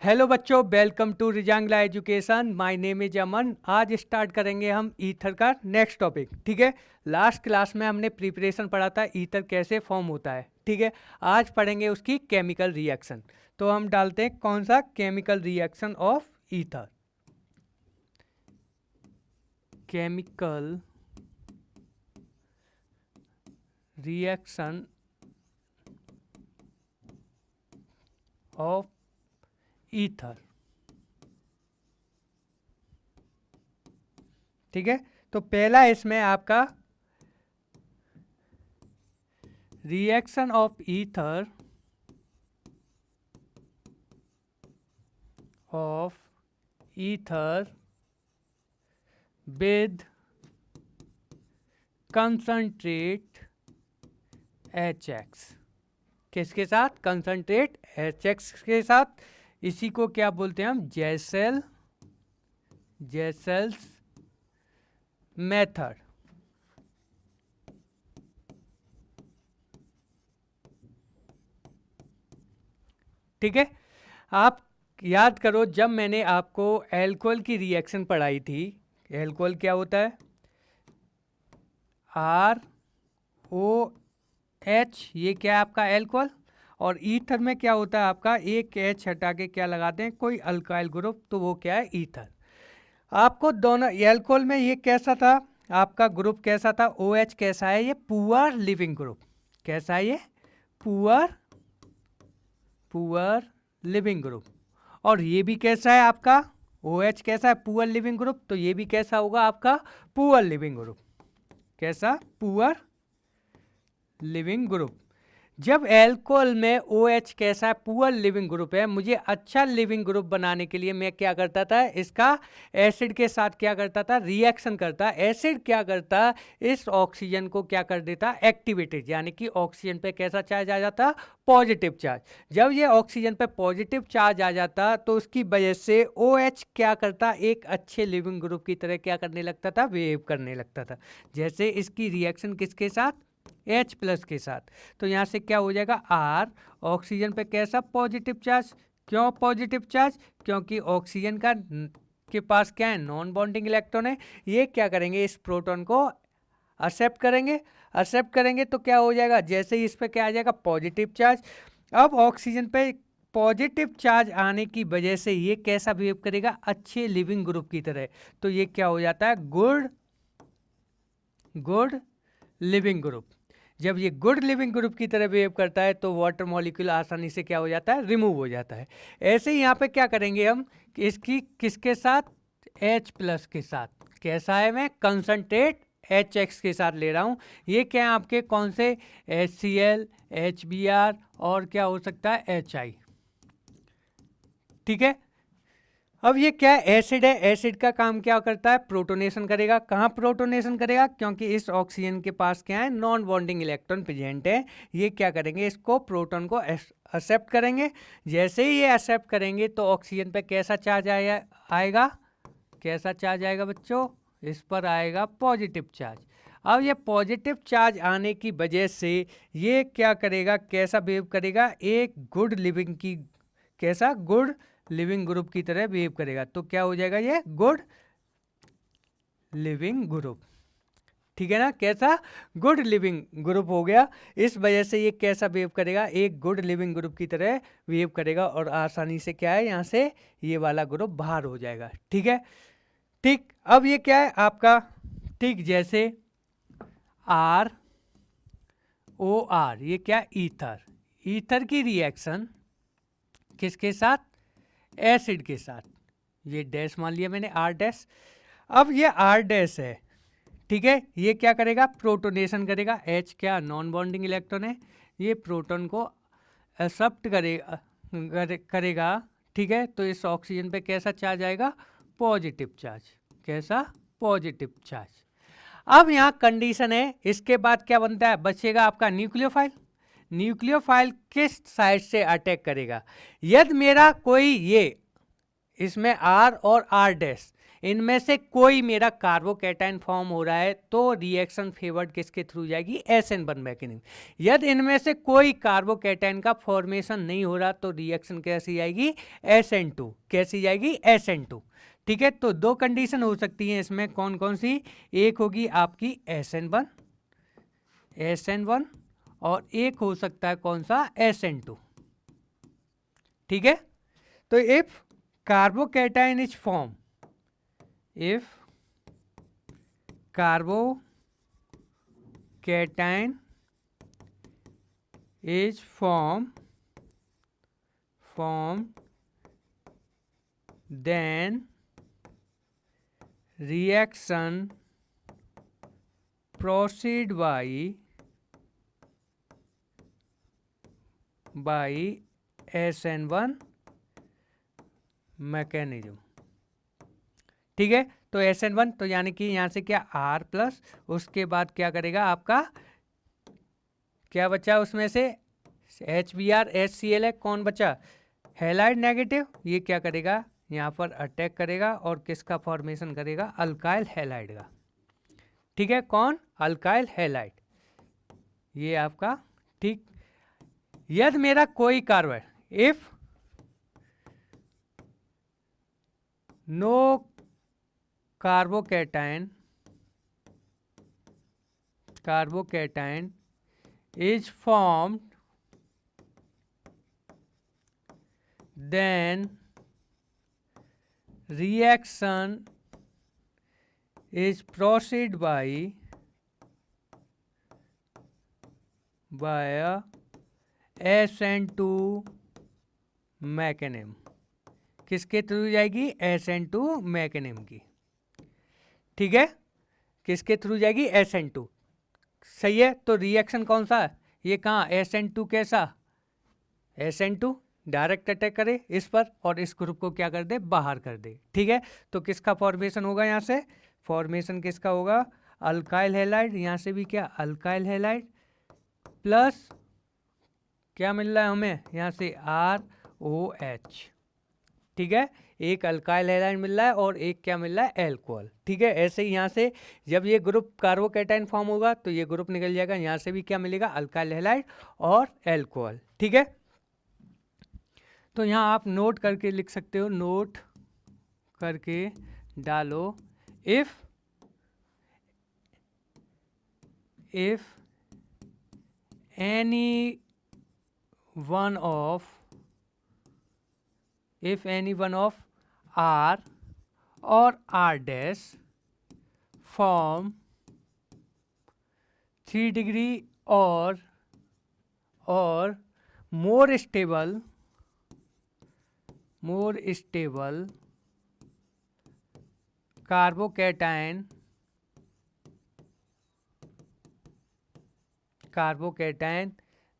Hello बच्चों, welcome to Rezangla education. My name is Aman. आज start करेंगे हम ईथर का नेक्स्ट टॉपिक। ठीक है, लास्ट क्लास में हमने प्रिपरेशन पढ़ा था ईथर कैसे फॉर्म होता है। ठीक है, आज पढ़ेंगे उसकी केमिकल रिएक्शन। तो हम डालते हैं कौन सा, chemical reaction of ether. Chemical reaction of ether. ठीक है, तो पहला इसमें आपका reaction of ether with concentrate HX। किसके साथ? कंसंट्रेट HX के साथ। इसी को क्या बोलते हैं हम? जेसेल्स मेथड। ठीक है, आप याद करो जब मैंने आपको एल्कोहल की रिएक्शन पढ़ाई थी। एल्कोहल क्या होता है? ROH, ये क्या है आपका एल्कोहल। और ईथर में क्या होता है आपका? एक H हटा के क्या लगाते हैं? कोई अल्काइल ग्रुप, तो वो क्या है? ईथर। आपको दोनों एल्कोहल में ये कैसा था आपका ग्रुप? कैसा था? OH कैसा है? ये पुअर लिविंग ग्रुप। कैसा है ये? Poor leaving group. और ये भी कैसा है आपका? OH कैसा है? Poor leaving group. तो ये भी कैसा होगा आपका? Poor leaving group. कैसा? Poor leaving group. जब एल्कोहल में OH कैसा है? पुअर लिविंग ग्रुप है। मुझे अच्छा लिविंग ग्रुप बनाने के लिए मैं क्या करता था? इसका एसिड के साथ क्या करता था? रिएक्शन करता। एसिड क्या करता? इस ऑक्सीजन को क्या कर देता? एक्टिवेटेड, यानी कि ऑक्सीजन पे कैसा चार्ज आ जाता? Positive charge. जब ये ऑक्सीजन पे पॉजिटिव चार्ज आ जाता तो उसकी वजह से OH क्या करता? एक अच्छे लिविंग ग्रुप की तरह क्या करने लगता था? बिहेव करने लगता था। जैसे इसकी रिएक्शन किसके साथ? H+ के साथ। तो यहाँ से क्या हो जाएगा? R, ऑक्सीजन पे कैसा? Positive charge. क्यों पॉजिटिव चार्ज? क्योंकि ऑक्सीजन का के पास क्या है? नॉन बॉन्डिंग इलेक्ट्रॉन है। ये क्या करेंगे? इस प्रोटॉन को एक्सेप्ट करेंगे। एक्सेप्ट करेंगे तो क्या हो जाएगा? जैसे ही इस पे क्या आ जाएगा? Positive charge. अब ऑक्सीजन पे पॉजिटिव चार्ज आने की वजह से ये कैसा बिहेव करेगा? अच्छे लिविंग ग्रुप की तरह। तो ये क्या हो जाता है? Good living group. जब ये गुड लिविंग ग्रुप की तरह बिहेव करता है तो वाटर मॉलिक्यूल आसानी से क्या हो जाता है? रिमूव हो जाता है। ऐसे ही यहाँ पे क्या करेंगे हम कि इसकी किसके साथ? H+ के साथ। कैसा है? मैं कंसंट्रेट HX के साथ ले रहा हूँ। ये क्या है आपके? कौन से? HCl, HBr और क्या हो सकता है? HI। ठीक है, अब ये क्या है? एसिड है। एसिड का काम क्या करता है? प्रोटोनेशन करेगा। कहाँ प्रोटोनेशन करेगा? क्योंकि इस ऑक्सीजन के पास क्या है? नॉन बॉन्डिंग इलेक्ट्रॉन प्रेजेंट है। ये क्या करेंगे? इसको प्रोटॉन को एक्सेप्ट करेंगे। जैसे ही ये एक्सेप्ट करेंगे तो ऑक्सीजन पे कैसा चार्ज आएगा? कैसा चार्ज आएगा बच्चों? इस पर आएगा पॉजिटिव चार्ज। अब ये पॉजिटिव चार्ज आने की वजह से ये क्या करेगा? कैसा बिहेव करेगा? एक गुड लिविंग की, कैसा? गुड लिविंग ग्रुप की तरह बिहेव करेगा। तो क्या हो जाएगा? ये गुड लिविंग ग्रुप। ठीक है ना? कैसा? गुड लिविंग ग्रुप हो गया। इस वजह से ये कैसा बिहेव करेगा? एक गुड लिविंग ग्रुप की तरह बिहेव करेगा और आसानी से क्या है? यहाँ से ये वाला ग्रुप बाहर हो जाएगा। ठीक है, ठीक। अब ये क्या है आपका? ठीक, जैसे ROR, ये क्या? ईथर। ईथर की रिएक्शन किसके साथ? एसिड के साथ। ये डैश मान लिया मैंने, R'। अब ये R' है। ठीक है, ये क्या करेगा? प्रोटोनेशन करेगा। H क्या? नॉन बॉन्डिंग इलेक्ट्रॉन है। ये प्रोटॉन को एक्सेप्ट करेगा। ठीक है, तो इस ऑक्सीजन पे कैसा चार्ज आएगा? Positive charge. कैसा? Positive charge. अब यहाँ कंडीशन है, इसके बाद क्या बनता है? बचेगा आपका न्यूक्लियोफाइल। न्यूक्लियोफाइल किस साइड से अटैक करेगा? यदि मेरा कोई ये इसमें R और R' इनमें से कोई मेरा कार्बोकैटायन फॉर्म हो रहा है तो रिएक्शन फेवर्ड किसके थ्रू जाएगी, SN1 मैकेनिज्म। यदि इनमें से कोई कार्बोकैटायन का फॉर्मेशन नहीं हो रहा तो रिएक्शन कैसी जाएगी, SN2। कैसी जाएगी, SN2। ठीक है, तो दो कंडीशन हो सकती हैं इसमें, कौन कौन सी, एक होगी आपकी SN1 और एक हो सकता है कौन सा, SN2। ठीक है, तो if carbocation is form, if carbocation is formed, then reaction proceed by SN1 mechanism. ठीक है, तो SN1 तो यानी कि यहाँ से क्या R प्लस, उसके बाद क्या करेगा आपका, क्या बचा उसमें से, HBr HCl है, कौन बचा, हैलाइड नेगेटिव, ये क्या करेगा यहाँ पर अटैक करेगा और किसका फॉर्मेशन करेगा, अल्काइल हैलाइड का। ठीक है, कौन, अल्काइल हैलाइड, ये आपका। ठीक, यदि मेरा कोई carbon, if no carbocation is formed, then reaction is proceed by SN2 mechanism. किसके थ्रू जाएगी, SN2 मैकेनिज्म की। ठीक है, किसके थ्रू जाएगी, SN2। सही है, तो रिएक्शन कौन सा है, ये कहाँ, SN2 कैसा, SN2 डायरेक्ट अटैक करे इस पर और इस ग्रुप को क्या कर दे, बाहर कर दे। ठीक है, तो किसका फॉर्मेशन होगा, यहाँ से फॉर्मेशन किसका होगा, अल्काइल हैलाइड, यहाँ से भी क्या, अल्काइल हैलाइड प्लस क्या मिल रहा है हमें, यहाँ से ROH। ठीक है, एक अल्काइल हैलाइड मिल रहा है और एक क्या मिल रहा है, एल्कोहल। ठीक है, ऐसे ही यहाँ से जब ये ग्रुप कार्बोकैटायन फॉर्म होगा तो ये ग्रुप निकल जाएगा, यहाँ से भी क्या मिलेगा, अल्काइल हैलाइड और एल्कोहल। ठीक है, तो यहाँ आप नोट करके लिख सकते हो, नोट करके डालो, if any one of R or R dash form 3 degree or more stable carbocation,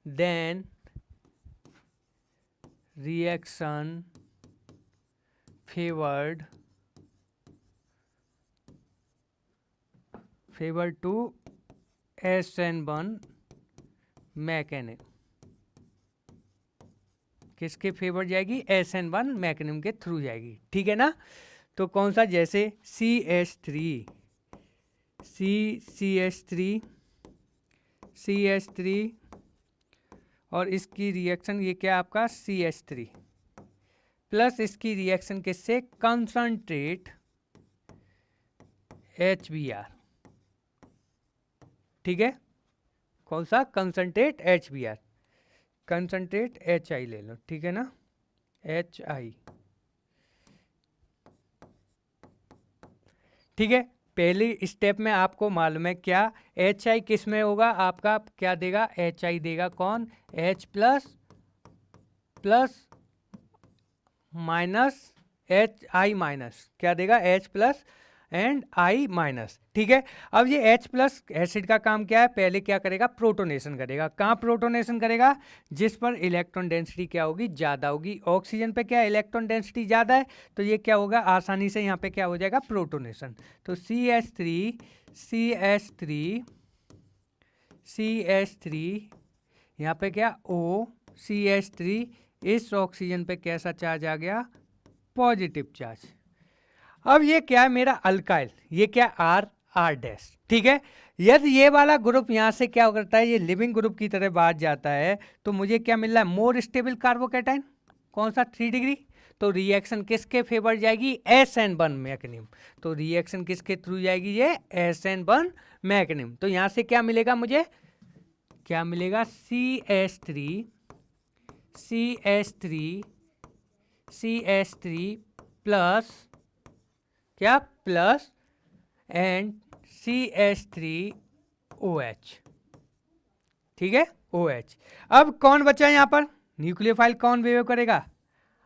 then reaction favored to SN1 mechanism. किसके फेवर जाएगी, SN1 मैकेनिज्म के थ्रू जाएगी। ठीक है ना, तो कौन सा, जैसे CH3 और इसकी रिएक्शन ये क्या आपका CH3 प्लस इसकी रिएक्शन किससे, कंसंट्रेट HBr। ठीक है, कौन सा, कंसंट्रेट HBr, कंसंट्रेट HI ले लो। ठीक है ना, HI। ठीक है, पहली स्टेप में आपको मालूम है क्या, HI किस में होगा आपका, क्या देगा, HI देगा कौन, H plus minus HI minus, क्या देगा, H plus and I minus. ठीक है, अब ये H प्लस एसिड का काम क्या है, पहले क्या करेगा, प्रोटोनेशन करेगा। कहाँ प्रोटोनेशन करेगा, जिस पर इलेक्ट्रॉन डेंसिटी क्या होगी, ज़्यादा होगी। ऑक्सीजन पे क्या इलेक्ट्रॉन डेंसिटी ज़्यादा है, तो ये क्या होगा, आसानी से यहाँ पे क्या हो जाएगा, प्रोटोनेशन। तो CH3 यहाँ पे क्या, OCH3, इस ऑक्सीजन पे कैसा चार्ज आ गया, पॉजिटिव चार्ज। अब ये क्या है मेरा अल्काइल, ये क्या आर आर डैश, ठीक है। यदि ये वाला ग्रुप यहाँ से क्या करता है, ये लिविंग ग्रुप की तरह बाहर जाता है, तो मुझे क्या मिल रहा है, मोर स्टेबल कार्बोकैटायन, कौन सा 3 डिग्री। तो रिएक्शन किसके फेवर जाएगी, SN1 मैकेनिज्म। तो रिएक्शन किसके थ्रू जाएगी, ये SN1 मैकेनिज्म। तो यहाँ से क्या मिलेगा, मुझे क्या मिलेगा, CH3 प्लस क्या, प्लस एंड CH3OH, ठीक है, OH। अब कौन बचा यहाँ पर, न्यूक्लियोफाइल कौन बिहेव करेगा,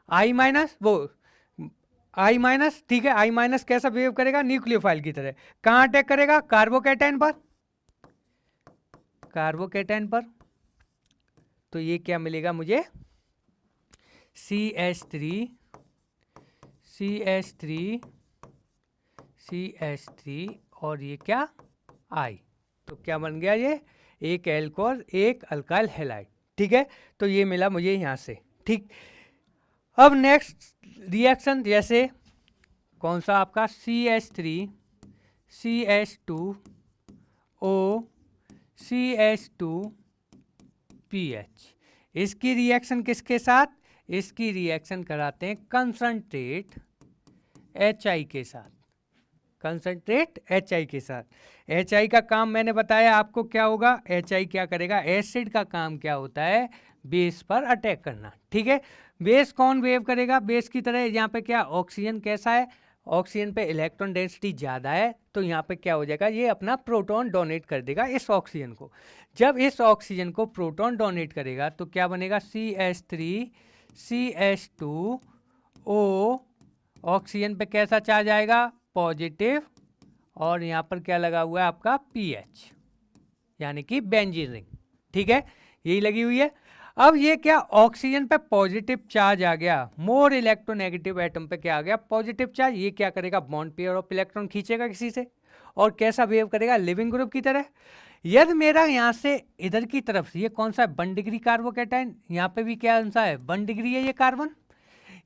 I माइनस, वो I माइनस, ठीक है। I माइनस कैसा बिहेव करेगा, न्यूक्लियोफाइल की तरह। कहाँ अटैक करेगा, कार्बोकैटायन पर, कार्बोकैटायन पर। तो ये क्या मिलेगा मुझे, CH3 और ये क्या, I। तो क्या बन गया, ये एक एल्कोहल एक अल्काइल हैलाइड, ठीक है। तो ये मिला मुझे यहाँ से, ठीक। अब नेक्स्ट रिएक्शन जैसे कौन सा आपका, CH3 CH2O CH2PH। इसकी रिएक्शन किसके साथ, इसकी रिएक्शन कराते हैं कंसंट्रेट HI के साथ, कंसंट्रेट HI के साथ। HI का काम मैंने बताया आपको क्या होगा, HI क्या करेगा, एसिड का काम क्या होता है, बेस पर अटैक करना, ठीक है। बेस कौन बिहेव करेगा, बेस की तरह। यहाँ पे क्या, ऑक्सीजन कैसा है, ऑक्सीजन पे इलेक्ट्रॉन डेंसिटी ज़्यादा है, तो यहाँ पे क्या हो जाएगा, ये अपना प्रोटॉन डोनेट कर देगा इस ऑक्सीजन को। जब इस ऑक्सीजन को प्रोटॉन डोनेट करेगा तो क्या बनेगा, CH3 CH2O, ऑक्सीजन पे कैसा चार्ज आएगा, पॉजिटिव, और यहाँ पर क्या लगा हुआ है आपका, PH, यानी कि बेंजीन रिंग, ठीक है, यही लगी हुई है। अब ये क्या, ऑक्सीजन पे पॉजिटिव चार्ज आ गया, मोर इलेक्ट्रोनेगेटिव एटम पे क्या आ गया, पॉजिटिव चार्ज। ये क्या करेगा, बॉन्ड पेयर ऑफ इलेक्ट्रॉन खींचेगा किसी से, और कैसा बिहेव करेगा, लिविंग ग्रुप की तरह। यदि मेरा यहाँ से इधर की तरफ से, ये कौन सा है, 1 डिग्री कार्बोकैटायन, यहाँ पे भी क्या सा है, 1 डिग्री है ये कार्बन।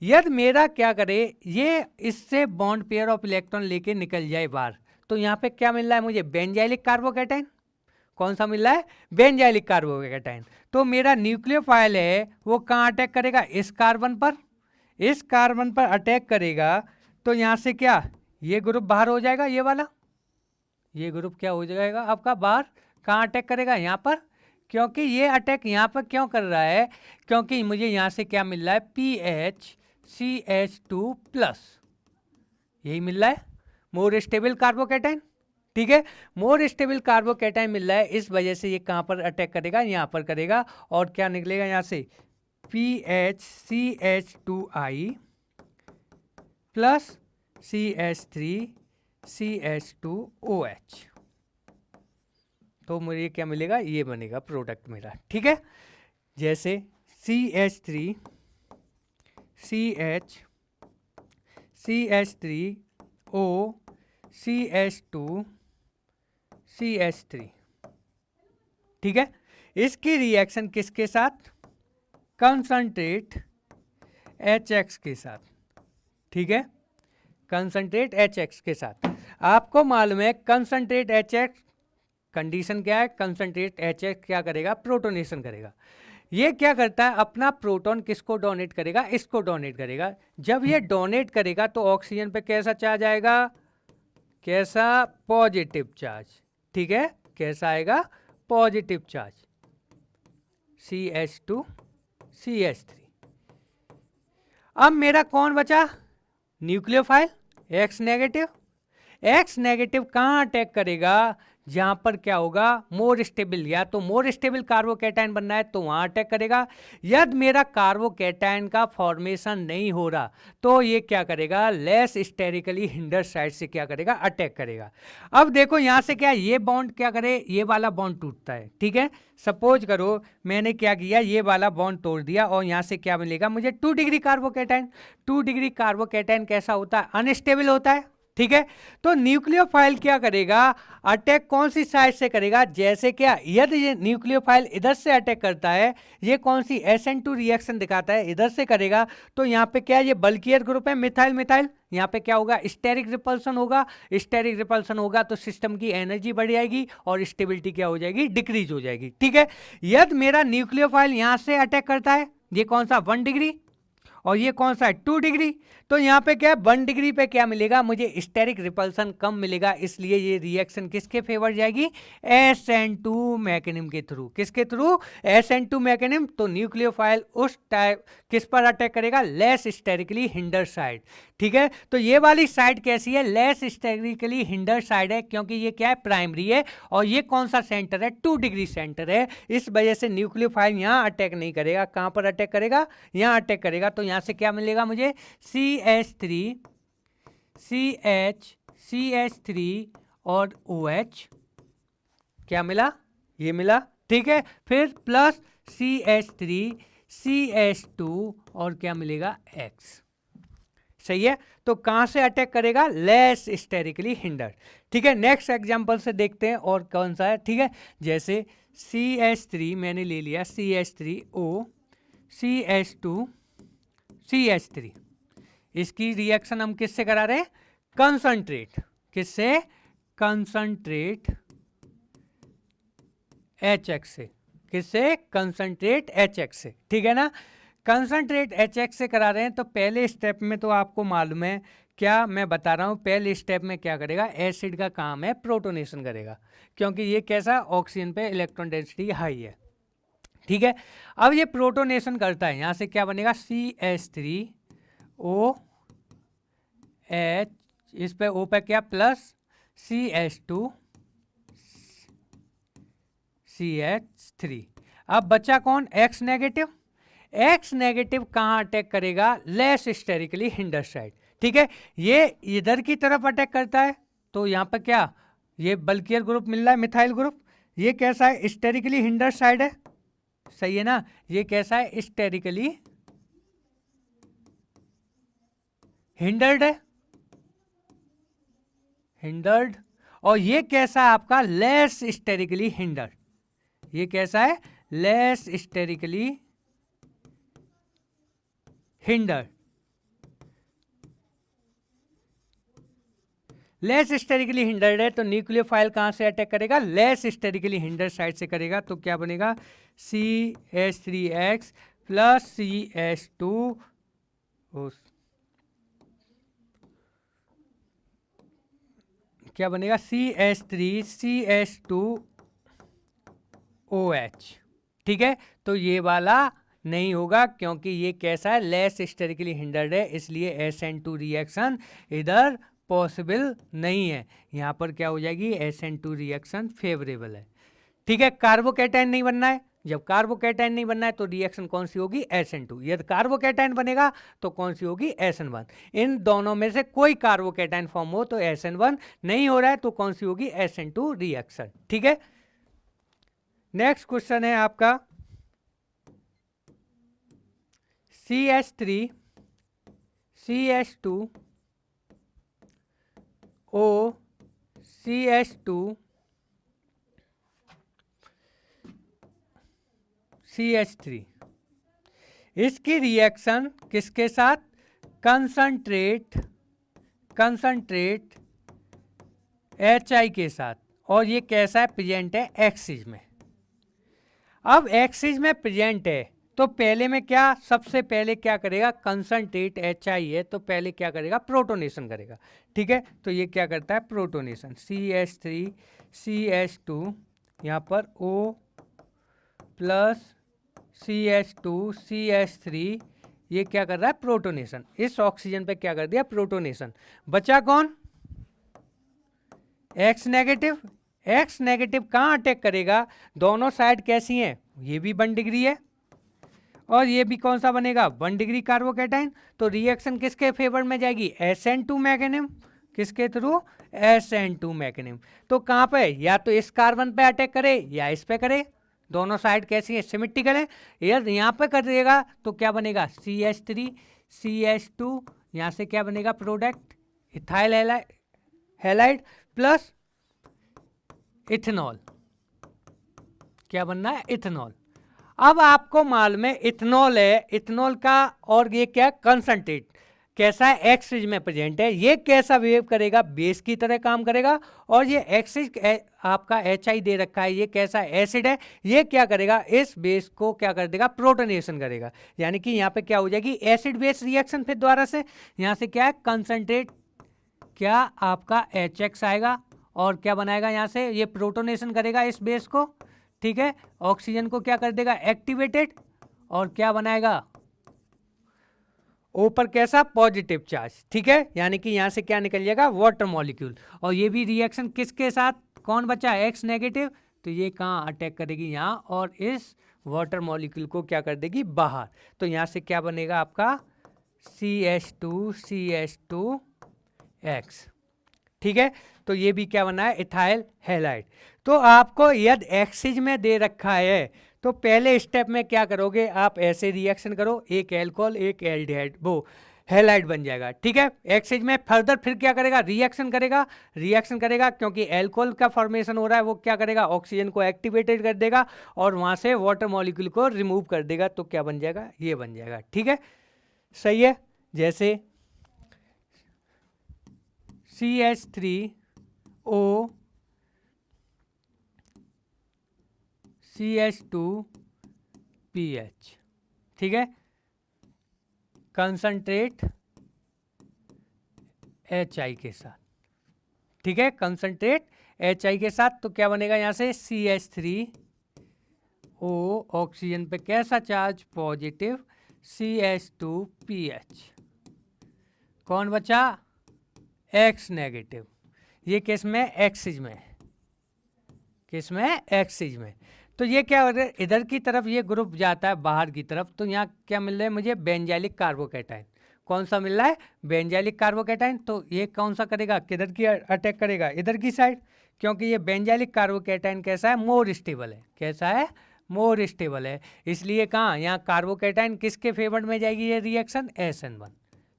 यदि मेरा क्या करे, ये इससे बॉन्ड पेयर ऑफ इलेक्ट्रॉन लेके निकल जाए बाहर, तो यहाँ पे क्या मिल रहा है मुझे, बेंजाइलिक कार्बोकैटायन। कौन सा मिल रहा है, बेंजाइलिक कार्बोकैटायन। तो मेरा न्यूक्लियोफाइल है वो कहाँ अटैक करेगा, इस कार्बन पर, इस कार्बन पर अटैक करेगा। तो यहाँ से क्या, ये ग्रुप बाहर हो जाएगा, ये वाला, ये ग्रुप क्या हो जाएगा आपका बाहर। कहाँ अटैक करेगा, यहाँ पर, क्योंकि ये अटैक यहाँ पर क्यों कर रहा है, क्योंकि मुझे यहाँ से क्या मिल रहा है, PHCH2 प्लस, यही मिल रहा है, मोर स्टेबल कार्बोकैटायन, ठीक है। मोर स्टेबल कार्बोकैटायन मिल रहा है, इस वजह से ये कहाँ पर अटैक करेगा, यहाँ पर करेगा, और क्या निकलेगा यहाँ से, PHCH2I प्लस CH3CH2OH। तो मुझे क्या मिलेगा, ये बनेगा प्रोडक्ट मेरा, ठीक है। जैसे CH3 CH3O CH2CH3, ठीक है। इसकी रिएक्शन किसके साथ, कंसंट्रेट HX के साथ, ठीक है, कंसंट्रेट HX के साथ। आपको मालूम है कंसंट्रेट HX कंडीशन क्या है, कंसंट्रेट HX क्या करेगा, प्रोटोनेशन करेगा। ये क्या करता है, अपना प्रोटॉन किसको डोनेट करेगा, इसको डोनेट करेगा। जब ये डोनेट करेगा तो ऑक्सीजन पे कैसा चार्ज आएगा, कैसा, पॉजिटिव चार्ज, ठीक है, कैसा आएगा, पॉजिटिव चार्ज, CH2 CH3। अब मेरा कौन बचा, nucleophile X negative. X negative कहाँ अटैक करेगा, जहाँ पर क्या होगा, मोर स्टेबल, या तो मोर स्टेबल कार्बोकैटायन बनना है तो वहाँ अटैक करेगा। यदि मेरा कार्बोकैटायन का फॉर्मेशन नहीं हो रहा तो ये क्या करेगा, लेस स्टेरिकली हिंडर साइड से क्या करेगा, अटैक करेगा। अब देखो यहाँ से क्या, ये बॉन्ड क्या करे, ये वाला बॉन्ड टूटता है, ठीक है। सपोज करो मैंने क्या किया, ये वाला बॉन्ड तोड़ दिया, और यहाँ से क्या मिलेगा मुझे, 2 डिग्री कार्बोकैटायन। 2 डिग्री कार्बोकैटायन कैसा होता है, अनस्टेबल होता है, ठीक है। तो न्यूक्लियोफाइल क्या करेगा, अटैक कौन सी साइड से करेगा, जैसे क्या यदि ये न्यूक्लियोफाइल इधर से अटैक करता है, ये कौन सी SN2 रिएक्शन दिखाता है, इधर से करेगा, तो यहाँ पे क्या ये बल्कियर ग्रुप है मिथाइल मिथाइल, यहाँ पे क्या होगा स्टेरिक रिपल्सन होगा। स्टेरिक रिपल्सन होगा तो सिस्टम की एनर्जी बढ़ जाएगी और स्टेबिलिटी क्या हो जाएगी, डिक्रीज हो जाएगी। ठीक है। यदि मेरा न्यूक्लियोफाइल यहाँ से अटैक करता है, ये कौन सा 1 डिग्री और ये कौन सा है 2 डिग्री, तो यहाँ पे क्या 1 डिग्री पे क्या मिलेगा, मुझे स्टेरिक रिपल्सन कम मिलेगा, इसलिए ये रिएक्शन किसके फेवर जाएगी, SN2 मैकेनिज्म के थ्रू। किसके थ्रू, SN2 मैकेनिज्म। तो न्यूक्लियोफाइल उस टाइप किस पर अटैक करेगा, लेस स्टेरिकली हिंडर साइड। ठीक है। तो ये वाली साइड कैसी है, लेस स्टेरिकली हिंडर साइड है, क्योंकि ये क्या है प्राइमरी है और ये कौन सा सेंटर है, 2 डिग्री सेंटर है। इस वजह से न्यूक्लियोफाइल यहाँ अटैक नहीं करेगा। कहाँ पर अटैक करेगा, यहाँ अटैक करेगा। तो यहाँ से क्या मिलेगा मुझे, CH3 और OH क्या मिला, ये मिला। ठीक है। फिर प्लस CH3 CH2 और क्या मिलेगा X। सही है। तो कहां से अटैक करेगा, लेस स्टेरिकली हिंडर। ठीक है। नेक्स्ट एग्जांपल से देखते हैं और कौन सा है। ठीक है। जैसे CH3 मैंने ले लिया, CH3O CH2 CH3, इसकी रिएक्शन हम किससे करा रहे हैं, कंसंट्रेट। किससे, कंसंट्रेट HX से। किससे, कंसंट्रेट HX से। ठीक है ना। कंसंट्रेट HX से करा रहे हैं तो पहले स्टेप में तो आपको मालूम है क्या मैं बता रहा हूं, पहले स्टेप में क्या करेगा, एसिड का काम है प्रोटोनेशन करेगा, क्योंकि ये कैसा ऑक्सीजन पे इलेक्ट्रॉन डेंसिटी हाई है। ठीक है। अब ये प्रोटोनेशन करता है, यहां से क्या बनेगा CH3OH, इस पे O पे क्या प्लस CH2 CH3। अब बचा कौन, X नेगेटिव। X नेगेटिव कहां अटैक करेगा, लेस स्टेरिकली हिंडर साइड। ठीक है। ये इधर की तरफ अटैक करता है, तो यहां पर क्या, ये बल्कियर ग्रुप मिल रहा है मिथाइल ग्रुप, ये कैसा है, स्टेरिकली हिंडर साइड है। सही है ना। ये कैसा है, स्टेरिकली हिंडर्ड है, हिंडर्ड। और ये कैसा है आपका, लेस स्टेरिकली हिंडर्ड। ये कैसा है, less sterically hindered. Less sterically hindered है तो न्यूक्लियोफाइल कहां से अटैक करेगा, लेस स्टेरिकली हिंडर साइड से करेगा। तो क्या बनेगा, CH3X प्लस CH2 क्या बनेगा, CH3 CH2OH। ठीक है। तो ये वाला नहीं होगा क्योंकि ये कैसा है, लेस स्टेरिकली हिंडर्ड है, इसलिए SN2 रिएक्शन इधर पॉसिबल नहीं है। यहां पर क्या हो जाएगी, SN2 रिएक्शन फेवरेबल है। ठीक है। कार्बोकैटायन नहीं बनना है, जब कार्बोकैटायन नहीं बनना है तो रिएक्शन कौन सी होगी, SN2। यदि कार्बोकैटायन बनेगा तो कौन सी होगी, SN1। इन दोनों में से कोई कार्बोकैटायन फॉर्म हो तो SN1 नहीं हो रहा है तो कौन सी होगी, SN2 रिएक्शन। ठीक है। नेक्स्ट क्वेश्चन है आपका CH3 CH2O CH2 CH3, इसकी रिएक्शन किसके साथ, कंसंट्रेट HI के साथ, और ये कैसा है, प्रेजेंट है एक्सिस में। अब एक्सिस में प्रेजेंट है तो पहले में क्या, सबसे पहले क्या करेगा, कंसंट्रेट HI है तो पहले क्या करेगा, प्रोटोनेशन करेगा। ठीक है। तो ये क्या करता है, प्रोटोनेशन, CH3 CH2 यहाँ पर O प्लस CH2 CH3, ये क्या कर रहा है, प्रोटोनेशन। इस ऑक्सीजन पे क्या कर दिया, प्रोटोनेशन। बचा कौन, X नेगेटिव। X नेगेटिव कहाँ अटैक करेगा, दोनों साइड कैसी हैं, ये भी 1 डिग्री है और ये भी कौन सा बनेगा, 1 डिग्री कार्बोकैटायन। तो रिएक्शन किसके फेवर में जाएगी, SN2 मैकेनिज्म। किसके थ्रू, SN2 मैकेनिज्म। तो कहाँ पे, या तो इस कार्बन पे अटैक करे या इस पे करे, दोनों साइड कैसी है, सिमेट्रिकल है। यहाँ पे कर देगा तो क्या बनेगा, CH3 CH2, यहाँ से क्या बनेगा, product ethyl halide plus ethanol, क्या बनना है, इथेनॉल। अब आपको मालूम है इथेनॉल है, इथेनॉल का, और ये क्या है, कंसंट्रेट कैसा है, एक्सिज में प्रेजेंट है। ये कैसा बिहेव करेगा, बेस की तरह काम करेगा। और ये एक्सिज आपका HI दे रखा है, ये कैसा एसिड है, ये क्या करेगा, इस बेस को क्या कर देगा, प्रोटोनेशन करेगा। यानी कि यहाँ पे क्या हो जाएगी, एसिड बेस रिएक्शन। फिर द्वारा से यहाँ से क्या है, कंसंट्रेट क्या आपका HX आएगा और क्या बनाएगा, यहाँ से ये प्रोटोनेशन करेगा इस बेस को, ठीक है। ऑक्सीजन को क्या कर देगा, एक्टिवेटेड, और क्या बनाएगा, ऊपर कैसा, पॉजिटिव चार्ज, ठीक है। यानी कि यहां से क्या निकल जाएगा, वाटर मॉलिक्यूल। और ये भी रिएक्शन किसके साथ, कौन बचा, X नेगेटिव, तो ये कहाँ अटैक करेगी, यहाँ, और इस वाटर मॉलिक्यूल को क्या कर देगी, बाहर। तो यहां से क्या बनेगा आपका CH2CH2X, ठीक है। तो ये भी क्या बना है, इथाइल हैलाइड। तो आपको यदि एक्सिज में दे रखा है तो पहले स्टेप में क्या करोगे आप, ऐसे रिएक्शन करो, एक एल्कोहल एक एल्डिहाइड, वो हैलाइड बन जाएगा, ठीक है। एक्सिज में फर्दर फिर क्या करेगा, रिएक्शन करेगा, रिएक्शन करेगा, क्योंकि एल्कोहल का फॉर्मेशन हो रहा है, वो क्या करेगा, ऑक्सीजन को एक्टिवेटेड कर देगा और वहां से वाटर मॉलिक्यूल को रिमूव कर देगा। तो क्या बन जाएगा, ये बन जाएगा, ठीक है, सही है। जैसे CH3O CH2PH, ठीक है, कंसंट्रेट HI के साथ, ठीक है, कंसंट्रेट HI के साथ। तो क्या बनेगा, यहां से CH3O, ऑक्सीजन पे कैसा चार्ज, पॉजिटिव, CH2PH, कौन बचा, X नेगेटिव। ये किस में, एक्सिज में, किस में, एक्सिज में। तो ये क्या हो रहा है, इधर की तरफ ये ग्रुप जाता है बाहर की तरफ, तो यहाँ क्या मिल रहा है मुझे, बेंजाइलिक कार्बोकैटाइन। कौन सा मिल रहा है, बेंजाइलिक कार्बोकैटाइन। तो ये कौन सा करेगा, किधर की अटैक करेगा, इधर की साइड, क्योंकि ये बेंजाइलिक कार्बोकैटाइन कैसा है, मोर स्टेबल है, कैसा है, मोर स्टेबल है। इसलिए कहाँ, यहाँ कार्बोकैटाइन किसके फेवर में जाएगी ये रिएक्शन, SN1,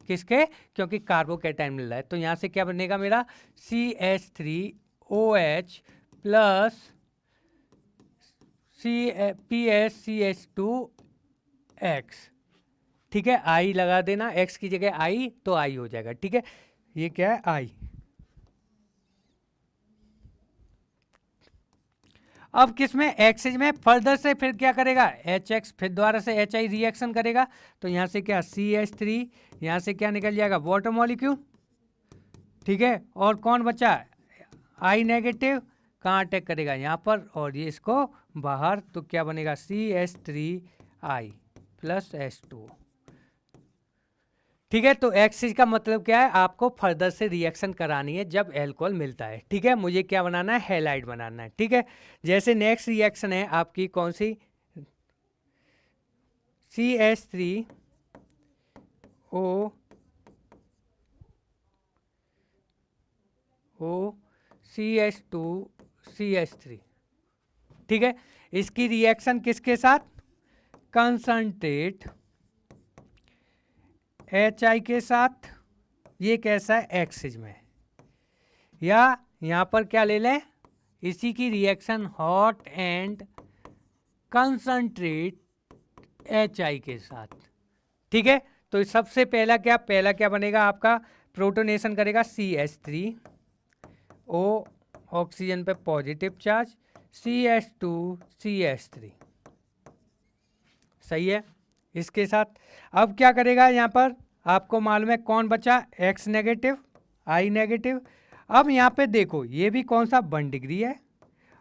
किसके, क्योंकि कार्बोकैटाइन मिल रहा है। तो यहाँ से क्या बनेगा मेरा, CH3OH प्लस PSCH2X, ठीक है। I लगा देना, X की जगह I, तो I हो जाएगा, ठीक है। ये क्या है, I। अब किसमें, एक्सिज में फर्दर से फिर क्या करेगा, HX, फिर दोबारा से HI रिएक्शन करेगा। तो यहाँ से क्या, CH3, यहाँ से क्या निकल जाएगा, वाटर मॉलिक्यूल, ठीक है। और कौन बचा, I नेगेटिव, कहाँ अटैक करेगा, यहाँ पर, और ये इसको बाहर। तो क्या बनेगा, CH3I प्लस H2, ठीक है। तो एक्सिज का मतलब क्या है, आपको फर्दर से रिएक्शन करानी है जब एल्कोहल मिलता है, ठीक है। मुझे क्या बनाना है, हैलाइड बनाना है, ठीक है। जैसे नेक्स्ट रिएक्शन है आपकी कौन सी, CH3O CH2CH3, ठीक है। इसकी रिएक्शन किसके साथ, कंसंट्रेट HI के साथ, ये कैसा है, एक्सिज में। या यहाँ पर क्या ले लें, इसी की reaction hot and concentrate HI के साथ, ठीक है। तो सबसे पहला क्या बनेगा आपका, प्रोटोनेशन करेगा CH3O, ऑक्सीजन पे पॉजिटिव चार्ज, CH2CH3, सही है। इसके साथ अब क्या करेगा, यहाँ पर आपको मालूम है कौन बचा, X नेगेटिव, I नेगेटिव। अब यहाँ पे देखो, ये भी कौन सा 1 डिग्री है,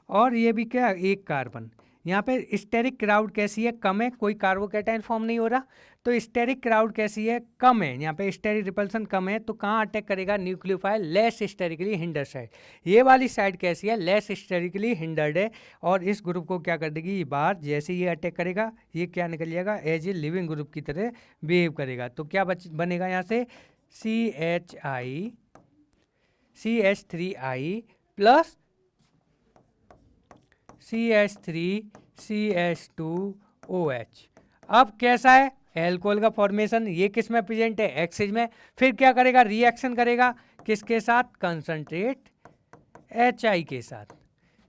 और ये भी क्या, एक कार्बन। यहाँ पे स्टेरिक क्राउड कैसी है, कम है, कोई कार्बोकैटाइन फॉर्म नहीं हो रहा। तो स्टेरिक क्राउड कैसी है, कम है, यहाँ पे स्टेरिक रिपल्सन कम है। तो कहाँ अटैक करेगा, nucleophile less sterically hinder side. ये वाली साइड कैसी है, लेस स्टेरिकली हिंडर्ड है, और इस ग्रुप को क्या कर देगी, बाहर। जैसे ये अटैक करेगा, ये क्या निकल जाएगा, एज ए लिविंग ग्रुप की तरह बिहेव करेगा। तो क्या बनेगा यहाँ से, CH3I प्लस CH3CH2OH। अब कैसा है, एल्कोहल का फॉर्मेशन, ये किस में प्रेजेंट है, एक्सिज में। फिर क्या करेगा, रिएक्शन करेगा, किसके साथ? कंसंट्रेट HI के साथ।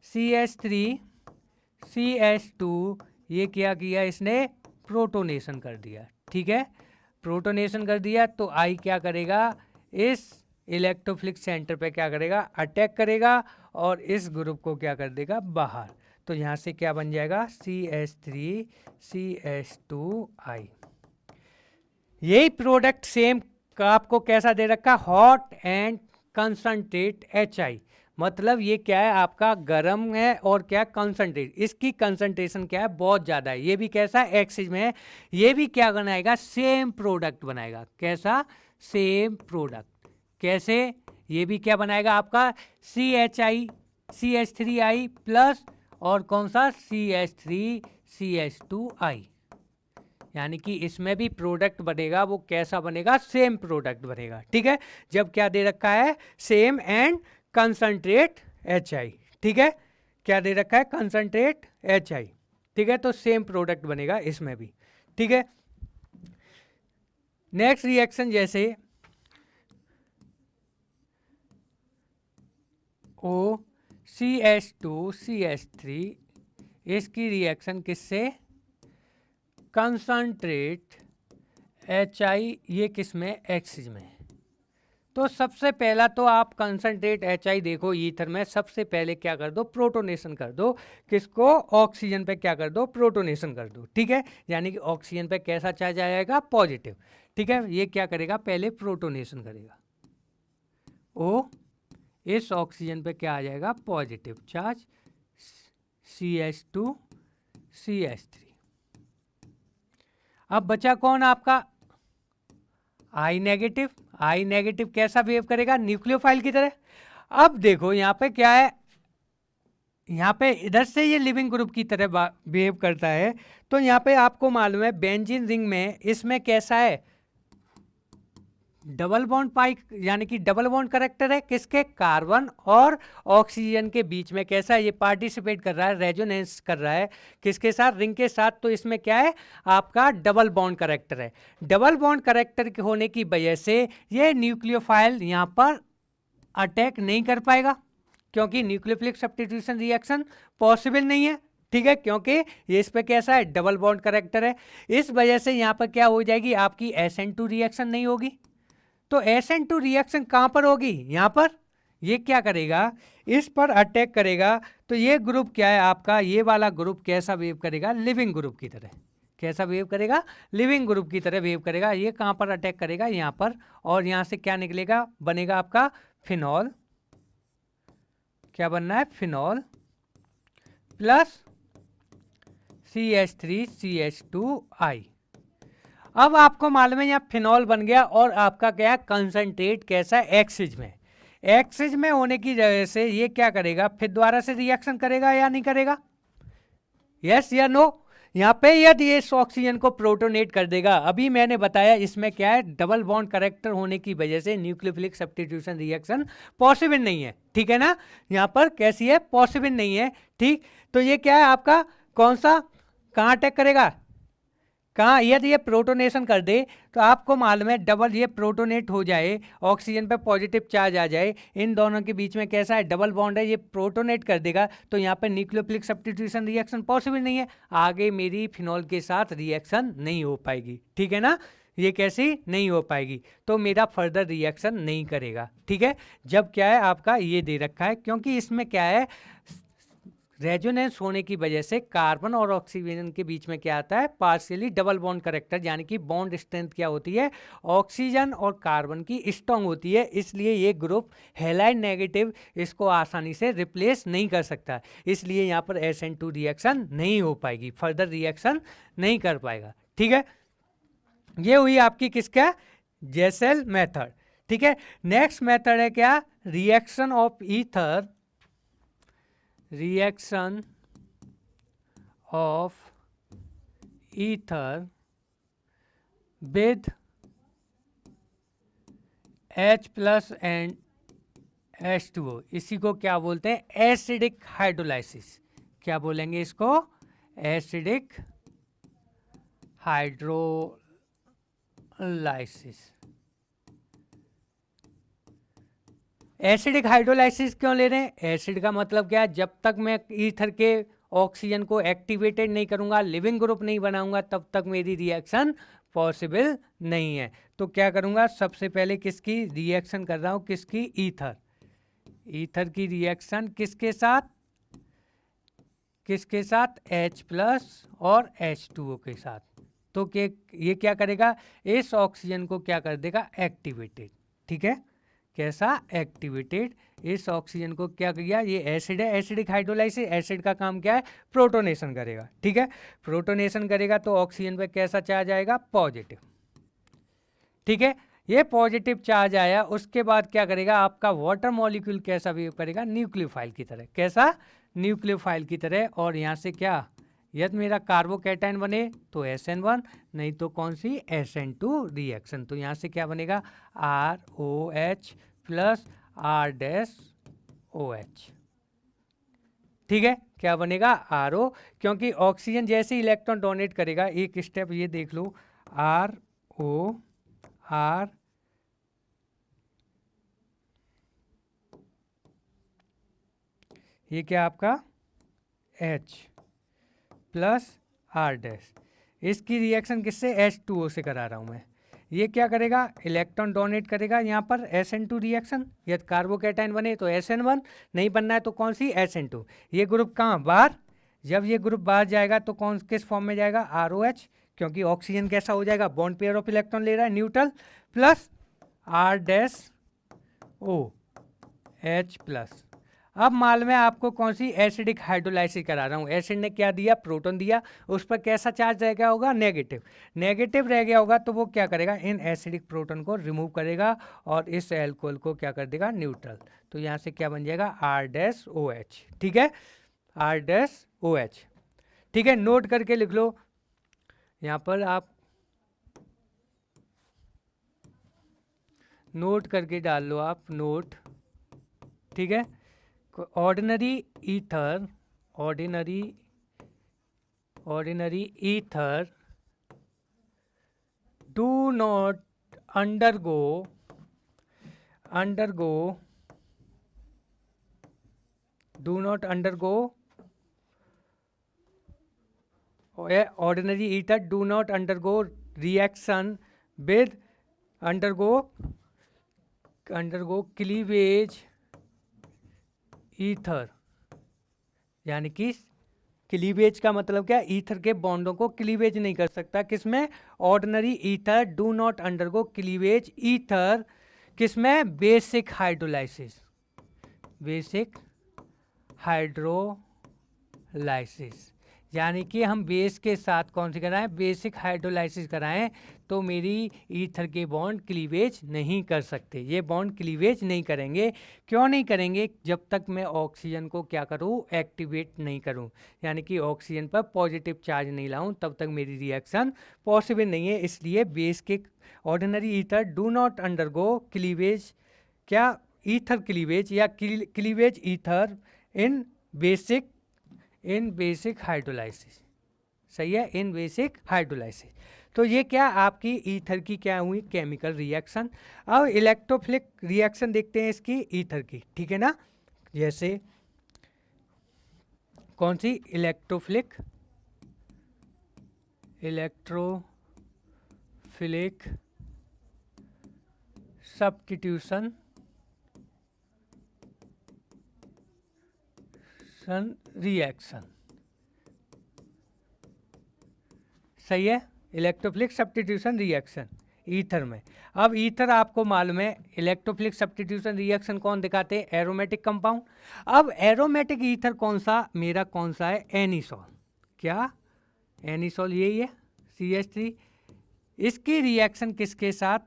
CH3CH2 ये क्या किया इसने? प्रोटोनेशन कर दिया। ठीक है, प्रोटोनेशन कर दिया तो I क्या करेगा? इस इलेक्ट्रोफिलिक सेंटर पे क्या करेगा? अटैक करेगा और इस ग्रुप को क्या कर देगा? बाहर। तो यहाँ से क्या बन जाएगा? CH3CH2I। यही प्रोडक्ट सेम का आपको कैसा दे रखा? Hot and concentrate HI। मतलब ये क्या है? आपका गर्म है और क्या? कंसंट्रेट। इसकी कंसंट्रेशन क्या है? बहुत ज़्यादा है। ये भी कैसा? एक्सिस में है। ये भी क्या बनाएगा? सेम प्रोडक्ट बनाएगा। कैसा? Same product. कैसे? ये भी क्या बनाएगा आपका? CH3I प्लस और कौन सा? CH3CH2I। यानी कि इसमें भी प्रोडक्ट बनेगा। वो कैसा बनेगा? सेम प्रोडक्ट बनेगा। ठीक है, जब क्या दे रखा है? Same and concentrate HI। ठीक है, क्या दे रखा है? Concentrate HI। ठीक है, तो सेम प्रोडक्ट बनेगा इसमें भी। ठीक है, नेक्स्ट रिएक्शन जैसे OCH2CH3, इसकी रिएक्शन किससे? कंसंट्रेट HI, ये किस में? एक्सिस में। तो सबसे पहला तो आप कंसंट्रेट HI देखो ईथर में, सबसे पहले क्या कर दो? प्रोटोनेशन कर दो। किसको? ऑक्सीजन पे क्या कर दो? प्रोटोनेशन कर दो। ठीक है, यानी कि ऑक्सीजन पे कैसा चार्ज आएगा? पॉजिटिव। ठीक है, ये क्या करेगा? पहले प्रोटोनेशन करेगा। ओ इस ऑक्सीजन पे क्या आ जाएगा? Positive charge. CH2CH3। अब बचा कौन आपका? I negative. I नेगेटिव कैसा बिहेव करेगा? न्यूक्लियोफाइल की तरह। अब देखो यहाँ पे क्या है? यहाँ पे इधर से ये लिविंग ग्रुप की तरह बिहेव करता है। तो यहाँ पे आपको मालूम है बेंजीन रिंग में इसमें कैसा है? डबल बॉन्ड पाई, यानी कि डबल बॉन्ड करेक्टर है। किसके? कार्बन और ऑक्सीजन के बीच में। कैसा है? ये पार्टिसिपेट कर रहा है, रेजोनेंस कर रहा है। किसके साथ? रिंग के साथ। तो इसमें क्या है? आपका डबल बॉन्ड करेक्टर है। डबल बॉन्ड करेक्टर के होने की वजह से ये न्यूक्लियोफाइल यहाँ पर अटैक नहीं कर पाएगा, क्योंकि न्यूक्लियोफिलिक सब्स्टिट्यूशन रिएक्शन पॉसिबल नहीं है। ठीक है, क्योंकि ये इस पे कैसा है? डबल बॉन्ड करेक्टर है। इस वजह से यहाँ पर क्या हो जाएगी? आपकी SN2 रिएक्शन नहीं होगी। तो SN2 रिएक्शन कहाँ पर होगी? यहाँ पर। ये क्या करेगा? इस पर अटैक करेगा। तो ये ग्रुप क्या है आपका? ये वाला ग्रुप कैसा बिहेव करेगा? लिविंग ग्रुप की तरह। कैसा बिहेव करेगा? लिविंग ग्रुप की तरह बिहेव करेगा। ये कहाँ पर अटैक करेगा? यहाँ पर। और यहाँ से क्या निकलेगा? बनेगा आपका फिनॉल। क्या बनना है? Phenol plus CH3CH2I। अब आपको मालूम है यहाँ फिनॉल बन गया और आपका क्या? कंसंट्रेट कैसा है? एक्सिस में। एक्सिस में होने की वजह से ये क्या करेगा? फिर दोबारा से रिएक्शन करेगा या नहीं करेगा? यस या नो? यहाँ पे यदि ये इस ऑक्सीजन को प्रोटोनेट कर देगा। अभी मैंने बताया इसमें क्या है? डबल बॉन्ड करेक्टर होने की वजह से न्यूक्लियोफिलिक सब्स्टिट्यूशन रिएक्शन पॉसिबल नहीं है। ठीक है ना? यहाँ पर कैसी है? पॉसिबल नहीं है। ठीक, तो ये क्या है आपका? कौन सा? कहाँ अटैक करेगा? कहाँ? यदि ये प्रोटोनेशन कर दे तो आपको मालूम है डबल ये प्रोटोनेट हो जाए, ऑक्सीजन पे पॉजिटिव चार्ज आ जाए, इन दोनों के बीच में कैसा है? डबल बॉन्ड है, ये प्रोटोनेट कर देगा। तो यहाँ पे न्यूक्लियोफिलिक सब्स्टिट्यूशन रिएक्शन पॉसिबल नहीं है। आगे मेरी फिनॉल के साथ रिएक्शन नहीं हो पाएगी। ठीक है ना? ये कैसी नहीं हो पाएगी? तो मेरा फर्दर रिएक्शन नहीं करेगा। ठीक है, जब क्या है आपका ये दे रखा है, क्योंकि इसमें क्या है? रेजोनेंस होने की वजह से कार्बन और ऑक्सीजन के बीच में क्या आता है? पार्शियली डबल बॉन्ड करेक्टर, यानी कि बॉन्ड स्ट्रेंथ क्या होती है? ऑक्सीजन और कार्बन की स्ट्रांग होती है। इसलिए ये ग्रुप हैलाइड नेगेटिव इसको आसानी से रिप्लेस नहीं कर सकता। इसलिए यहाँ पर SN2 रिएक्शन नहीं हो पाएगी, फर्दर रिएक्शन नहीं कर पाएगा। ठीक है, ये हुई आपकी किसका? जेसेल मेथड। ठीक है, नेक्स्ट मेथड है क्या? Reaction of ether. Reaction of ether with H+ and H2O। इसी को क्या बोलते हैं? Acidic hydrolysis. क्या बोलेंगे इसको? Acidic hydrolysis. एसिडिक हाइड्रोलाइसिस क्यों ले रहे हैं? एसिड का मतलब क्या है? जब तक मैं ईथर के ऑक्सीजन को एक्टिवेटेड नहीं करूंगा, लिविंग ग्रुप नहीं बनाऊंगा, तब तक मेरी रिएक्शन पॉसिबल नहीं है। तो क्या करूंगा, सबसे पहले किसकी रिएक्शन कर रहा हूं, किसकी, ईथर। ईथर की रिएक्शन किसके साथ, किसके साथ, H+ और H2O के साथ। तो ये क्या करेगा, इस ऑक्सीजन को क्या कर देगा, एक्टिवेटेड। ठीक है, कैसा, एक्टिवेटेड। इस ऑक्सीजन को क्या किया, ये एसिड है, एसिडिक हाइड्रोलाइसिस। एसिड का काम क्या है, प्रोटोनेशन करेगा। ठीक है, प्रोटोनेशन करेगा तो ऑक्सीजन पे कैसा चार्ज आएगा, पॉजिटिव। ठीक है, ये पॉजिटिव चार्ज आया, उसके बाद क्या करेगा, आपका वाटर मॉलिक्यूल कैसा बिहेव करेगा, न्यूक्लियोफाइल की तरह। कैसा, न्यूक्लियोफाइल की तरह। और यहाँ से क्या, यदि मेरा कार्बोकैटायन बने तो SN1, नहीं तो कौन सी, SN2 रिएक्शन। तो यहाँ से क्या बनेगा, ROH प्लस R-OH। ठीक है, क्या बनेगा, RO, क्योंकि ऑक्सीजन जैसे इलेक्ट्रॉन डोनेट करेगा, एक स्टेप ये देख लो, RO R ये क्या आपका H प्लस R-। इसकी रिएक्शन किससे, H2O से करा रहा हूँ मैं। ये क्या करेगा, इलेक्ट्रॉन डोनेट करेगा यहाँ पर, SN2 रिएक्शन। यदि कार्बोकैटायन बने तो SN1, नहीं बनना है तो कौन सी, SN2। ये ग्रुप कहाँ, बाहर। जब ये ग्रुप बाहर जाएगा तो कौन किस फॉर्म में जाएगा, ROH, क्योंकि ऑक्सीजन कैसा हो जाएगा, बॉन्ड पेयर ऑफ इलेक्ट्रॉन ले रहा है, न्यूट्रल, प्लस R-OH+। अब मालूम है आपको कौन सी, एसिडिक हाइड्रोलाइसिस करा रहा हूँ। एसिड ने क्या दिया, प्रोटॉन दिया, उस पर कैसा चार्ज रह गया होगा, नेगेटिव। नेगेटिव रह गया होगा तो वो क्या करेगा, इन एसिडिक प्रोटॉन को रिमूव करेगा और इस एल्कोहल को क्या कर देगा, न्यूट्रल। तो यहाँ से क्या बन जाएगा, R-OH। ठीक है, R-OH। ठीक है, नोट करके लिख लो यहाँ पर, आप नोट करके डाल लो, आप नोट। ठीक है, ordinary ether, ordinary ether do not undergo ordinary ether do not undergo reaction with undergo cleavage ether. यानी कि क्लीवेज का मतलब क्या, ईथर के बॉन्डों को क्लीवेज नहीं कर सकता, किसमें, ordinary ether do not undergo cleavage ether, किसमें, बेसिक हाइड्रोलाइसिस, बेसिक हाइड्रोलाइसिस। यानी कि हम बेस के साथ कौन सी कराएं, बेसिक हाइड्रोलाइसिस कराएं, तो मेरी ईथर के बॉन्ड क्लीवेज नहीं कर सकते। ये बॉन्ड क्लीवेज नहीं करेंगे। क्यों नहीं करेंगे, जब तक मैं ऑक्सीजन को क्या करूं, एक्टिवेट नहीं करूं, यानी कि ऑक्सीजन पर पॉजिटिव चार्ज नहीं लाऊं, तब तक मेरी रिएक्शन पॉसिबल नहीं है। इसलिए बेस के ordinary ether do not undergo cleavage, क्या, ईथर क्लीवेज या क्लीवेज ईथर इन बेसिक हाइड्रोलाइसिस। सही है, इन बेसिक हाइड्रोलाइसिस। तो ये क्या, आपकी ईथर की क्या हुई, केमिकल रिएक्शन। अब इलेक्ट्रोफिलिक रिएक्शन देखते हैं इसकी, ईथर की। ठीक है ना, जैसे कौन सी, इलेक्ट्रोफिलिक सब्स्टिट्यूशन रिएक्शन। सही है, इलेक्ट्रोफिलिक सब्स्टिट्यूशन रिएक्शन ईथर में। अब ईथर आपको मालूम है, इलेक्ट्रोफिलिक सब्स्टिट्यूशन रिएक्शन कौन दिखाते हैं, एरोमेटिक कंपाउंड। अब एरोमेटिक ईथर कौन सा, मेरा कौन सा है, एनिसॉल। क्या, एनिसॉल यही है, CH3। इसकी रिएक्शन किसके साथ,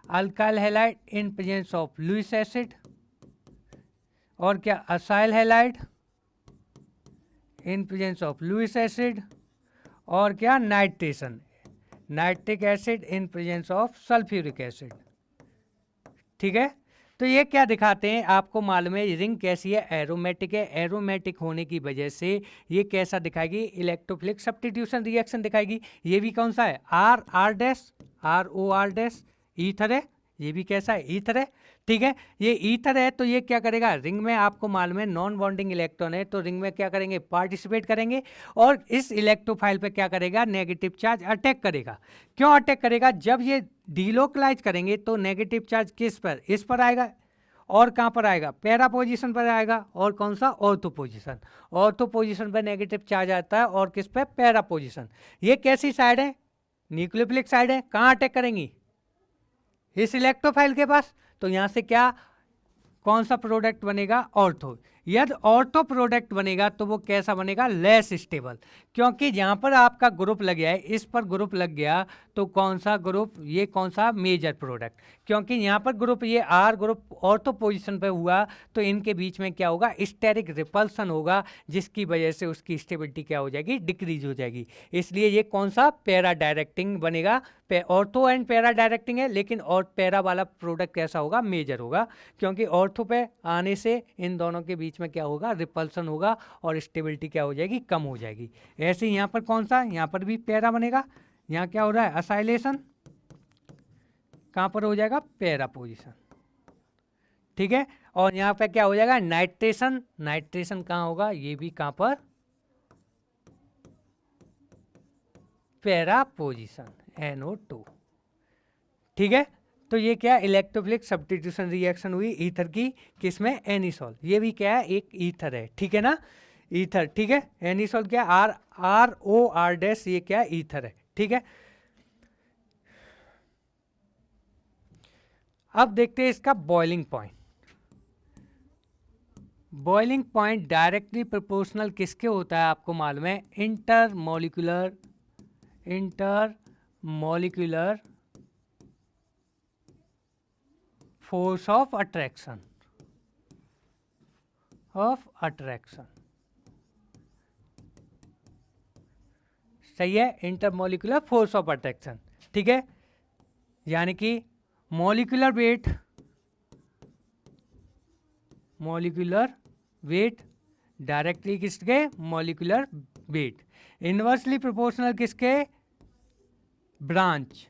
alkyl halide in presence of Lewis acid, और क्या, acyl halide in presence of Lewis acid, और क्या, nitration, nitric acid in presence of sulphuric acid. ठीक है, तो ये क्या दिखाते हैं, आपको मालूम है रिंग कैसी है, एरोमेटिक है। एरोमेटिक होने की वजह से ये कैसा दिखाएगी, इलेक्ट्रोफिलिक सब्स्टिट्यूशन रिएक्शन दिखाएगी। ये भी कौन सा है, R-RO-R, ईथर है, ये भी कैसा है, ईथर है। ठीक है, ये ईथर है तो ये क्या करेगा, रिंग में आपको मालूम है नॉन बॉन्डिंग इलेक्ट्रॉन है तो रिंग में क्या करेंगे, पार्टिसिपेट करेंगे और इस इलेक्ट्रोफाइल पे क्या करेगा, नेगेटिव चार्ज अटैक करेगा। क्यों अटैक करेगा, जब ये डिलोकलाइज करेंगे तो नेगेटिव चार्ज किस पर, इस पर आएगा और कहाँ पर आएगा, पैरा पोजीशन पर आएगा और कौन सा, ऑर्थो पोजीशन। ऑर्थो पोजीशन पर नेगेटिव चार्ज आता है और किस पे, पैरा पोजीशन। ये कैसी साइड है, न्यूक्लियोफिलिक साइड है। कहाँ अटैक करेंगी, इस इलेक्ट्रोफाइल के पास। तो यहाँ से क्या, कौन सा प्रोडक्ट बनेगा, ऑर्थो। यदि ऑर्थो प्रोडक्ट बनेगा तो वो कैसा बनेगा, लेस स्टेबल। क्योंकि जहाँ पर आपका ग्रुप लग गया है, इस पर ग्रुप लग गया तो कौन सा ग्रुप, ये कौन सा, मेजर प्रोडक्ट। क्योंकि यहाँ पर ग्रुप, ये आर ग्रुप ऑर्थो पोजीशन पे हुआ तो इनके बीच में क्या होगा, स्टेरिक रिपल्सन होगा, जिसकी वजह से उसकी स्टेबिलिटी क्या हो जाएगी, डिक्रीज हो जाएगी। इसलिए ये कौन सा, पैरा डायरेक्टिंग बनेगा। ऑर्थो एंड पैरा डायरेक्टिंग है, लेकिन और पैरा वाला प्रोडक्ट कैसा होगा, मेजर होगा। क्योंकि ऑर्थो पे आने से इन दोनों के बीच में क्या होगा, रिपल्सन होगा और स्टेबिलिटी क्या हो जाएगी, कम हो जाएगी। ऐसे यहाँ पर कौन सा, यहाँ पर भी पैरा बनेगा। यहाँ क्या हो रहा है, असाइलेशन, कहाँ पर हो जाएगा, पैरा पोजीशन। ठीक है, और यहाँ पे क्या हो जाएगा, नाइट्रेशन। नाइट्रेशन कहाँ होगा, ये भी कहाँ पर, पैरा पोजीशन, NO2। ठीक है, तो ये क्या, इलेक्ट्रोफिलिक सब्स्टिट्यूशन रिएक्शन हुई ईथर की, किसमें, एनिसॉल। ये भी क्या है, एक ईथर है। ठीक है ना, ईथर। ठीक है, एनिसॉल क्या, ROR- ये क्या, ईथर है। ठीक है, अब देखते हैं इसका boiling point. Boiling point directly proportional किसके होता है, आपको मालूम है, इंटरमोलिकुलर फोर्स ऑफ अट्रैक्शन, सही है, इंटरमोलिकुलर फोर्स ऑफ अट्रैक्शन। ठीक है, यानी कि मॉलिक्यूलर वेट डायरेक्टली किसके, मॉलिक्यूलर वेट। इनवर्सली प्रोपोर्शनल किसके, ब्रांच।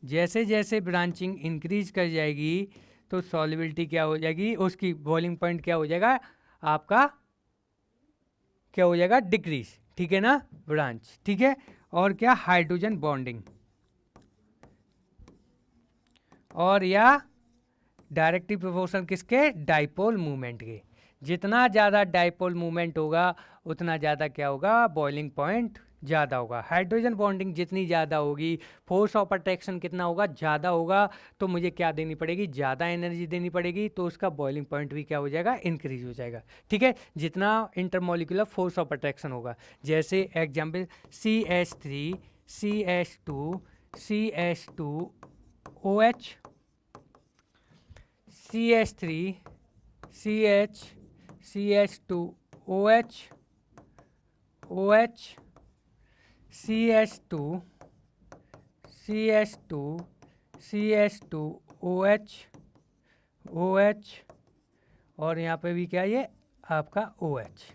जैसे जैसे ब्रांचिंग इंक्रीज कर जाएगी तो सॉल्युबिलिटी क्या हो जाएगी, उसकी बॉइलिंग पॉइंट क्या हो जाएगा, आपका क्या हो जाएगा, डिक्रीज। ठीक है ना, ब्रांच। ठीक है, और क्या, हाइड्रोजन बॉन्डिंग, और या डायरेक्टली प्रोपोर्शनल किसके, डाइपोल मूवमेंट के। जितना ज़्यादा डाइपोल मूवमेंट होगा उतना ज़्यादा क्या होगा, बॉइलिंग पॉइंट ज़्यादा होगा। हाइड्रोजन बॉन्डिंग जितनी ज़्यादा होगी, फोर्स ऑफ अट्रैक्शन कितना होगा, ज़्यादा होगा, तो मुझे क्या देनी पड़ेगी, ज़्यादा एनर्जी देनी पड़ेगी, तो उसका बॉइलिंग पॉइंट भी क्या हो जाएगा, इंक्रीज हो जाएगा। ठीक है, जितना इंटरमोलिकुलर फोर्स ऑफ अट्रैक्शन होगा। जैसे example CH3 CH2 CH2OH, CH3 CH2OH, OH, CH2 CH2OH, OH, और यहाँ पे भी क्या है, ये आपका OH।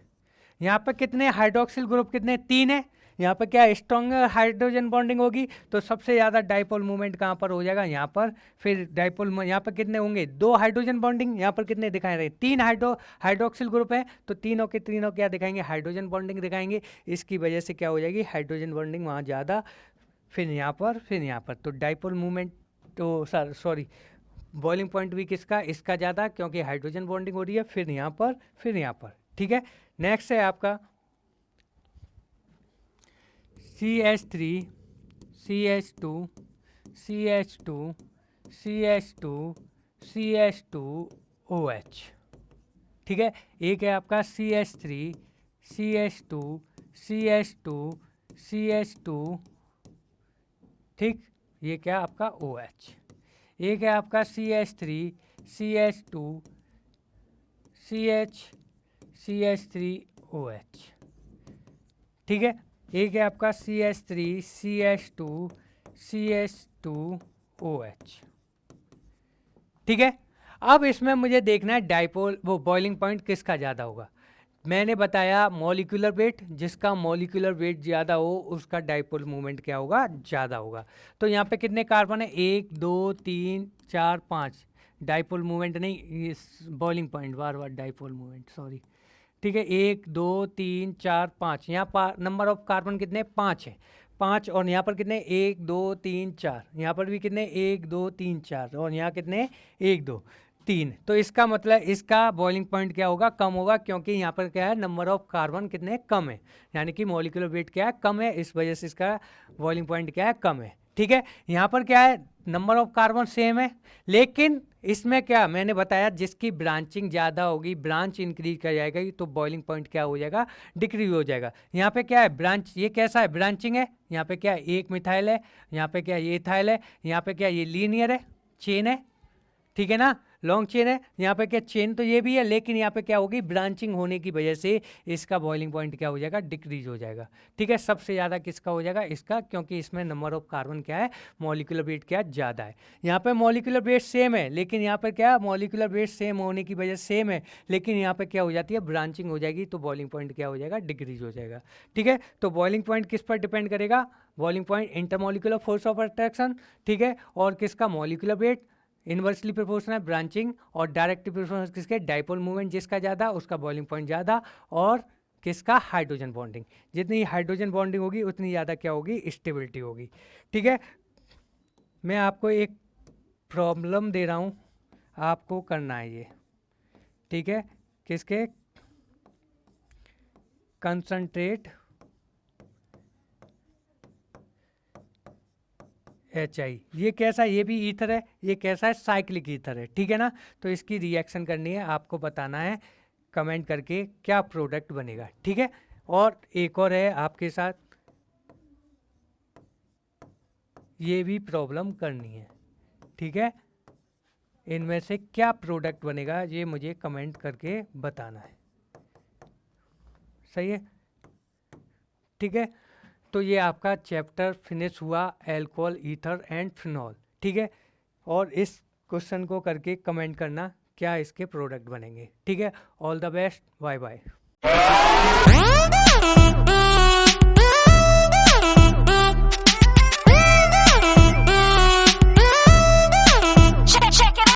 यहाँ पे कितने हाइड्रोक्सिल ग्रुप, कितने, 3 है। यहाँ पर क्या, स्ट्रॉन्ग हाइड्रोजन बॉन्डिंग होगी तो सबसे ज़्यादा डाइपोल मूवमेंट कहाँ पर हो जाएगा, यहाँ पर। फिर डाइपोल, यहाँ पर कितने होंगे, 2 हाइड्रोजन बॉन्डिंग। यहाँ पर कितने दिखाए रहे, 3 हाइड्रोक्सिल ग्रुप है तो तीनों के तीनों क्या दिखाएंगे, हाइड्रोजन बॉन्डिंग दिखाएंगे। इसकी वजह से क्या हो जाएगी, हाइड्रोजन बॉन्डिंग वहाँ ज़्यादा। फिर यहाँ पर तो डाइपोल मूवमेंट, तो सॉरी, बॉइलिंग पॉइंट भी किसका, इसका ज़्यादा, क्योंकि हाइड्रोजन बॉन्डिंग हो रही है। फिर यहाँ पर। ठीक है, नेक्स्ट है आपका CH3 CH2 CH2 CH2 CH2OH। ठीक है, एक है आपका CH3 CH2 CH2 CH2, ठीक, ये क्या आपका OH। एक है आपका CH3 CH2 CH3OH। ठीक है, एक है आपका CH3 CH2 CH2OH। ठीक है, अब इसमें मुझे देखना है डाइपोल, वो बॉइलिंग पॉइंट किसका ज़्यादा होगा। मैंने बताया मॉलिक्यूलर वेट, जिसका मॉलिक्यूलर वेट ज़्यादा हो उसका डाइपोल मोमेंट क्या होगा, ज़्यादा होगा। तो यहाँ पे कितने कार्बन है, 1 2 3 4 5, डाइपोल मोमेंट नहीं, बॉइलिंग पॉइंट, बार बार डाइपोल मोमेंट, सॉरी। ठीक है, 1 2 3 4 5, यहाँ नंबर ऑफ कार्बन कितने, 5 है, 5, और यहाँ पर कितने, 1 2 3 4, यहाँ पर भी कितने, 1 2 3 4, और यहाँ कितने, 1 2 3। तो इसका मतलब इसका बॉइलिंग पॉइंट क्या होगा, कम होगा, क्योंकि यहाँ पर क्या है, नंबर ऑफ कार्बन कितने, कम है, यानी कि मॉलिक्यूलर वेट क्या है, कम है, इस वजह से इसका बॉइलिंग पॉइंट क्या है, कम है। ठीक है, यहाँ पर क्या है, नंबर ऑफ कार्बन सेम है, लेकिन इसमें क्या मैंने बताया, जिसकी ब्रांचिंग ज़्यादा होगी, ब्रांच इंक्रीज कर जाएगा, तो बॉइलिंग पॉइंट क्या हो जाएगा, डिक्रीज हो जाएगा। यहाँ पे क्या है, ब्रांच, ये कैसा है, ब्रांचिंग है, यहाँ पे क्या है, एक मिथाइल है, यहाँ पे क्या है, ये इथाइल है, यहाँ पे क्या है, ये लीनियर है, चेन है, ठीक है ना, लॉन्ग चेन है। यहाँ पे क्या, चेन तो ये भी है, लेकिन यहाँ पे क्या होगी, ब्रांचिंग होने की वजह से इसका बॉइलिंग पॉइंट क्या हो जाएगा, डिक्रीज हो जाएगा। ठीक है, सबसे ज़्यादा किसका हो जाएगा, इसका, क्योंकि इसमें नंबर ऑफ कार्बन क्या है, मॉलिक्यूलर वेट क्या ज़्यादा है। यहाँ पे मॉलिक्यूलर वेट सेम है, लेकिन यहाँ पर क्या, मॉलिक्यूलर वेट सेम होने की वजह से सेम है, लेकिन यहाँ पे क्या हो जाती है, ब्रांचिंग हो जाएगी, तो बॉइलिंग पॉइंट क्या हो जाएगा, डिक्रीज हो जाएगा। ठीक है, तो बॉइलिंग पॉइंट किस पर डिपेंड करेगा, boiling point intermolecular force of attraction, ठीक है, और किसका, मॉलिक्यूलर वेट, इनवर्सली प्रोपोर्शनल है ब्रांचिंग, और डायरेक्टली प्रोपोर्शनल किसके, डाइपोल मूवमेंट, जिसका ज़्यादा उसका बॉइलिंग पॉइंट ज़्यादा, और किसका, हाइड्रोजन बॉन्डिंग, जितनी हाइड्रोजन बॉन्डिंग होगी उतनी ज़्यादा क्या होगी, स्टेबिलिटी होगी। ठीक है, मैं आपको एक प्रॉब्लम दे रहा हूँ, आपको करना है ये, ठीक है, किसके, कंसंट्रेट HI, ये कैसा, ये भी ईथर है, ये कैसा है, साइक्लिक ईथर है, ठीक है ना। तो इसकी रिएक्शन करनी है, आपको बताना है कमेंट करके क्या प्रोडक्ट बनेगा। ठीक है, और एक और है आपके साथ, ये भी प्रॉब्लम करनी है। ठीक है, इनमें से क्या प्रोडक्ट बनेगा ये मुझे कमेंट करके बताना है, सही है। ठीक है, तो ये आपका चैप्टर फिनिश हुआ, अल्कोहल, ईथर एंड फिनॉल। ठीक है, और इस क्वेश्चन को करके कमेंट करना क्या इसके प्रोडक्ट बनेंगे। ठीक है, all the best, bye bye.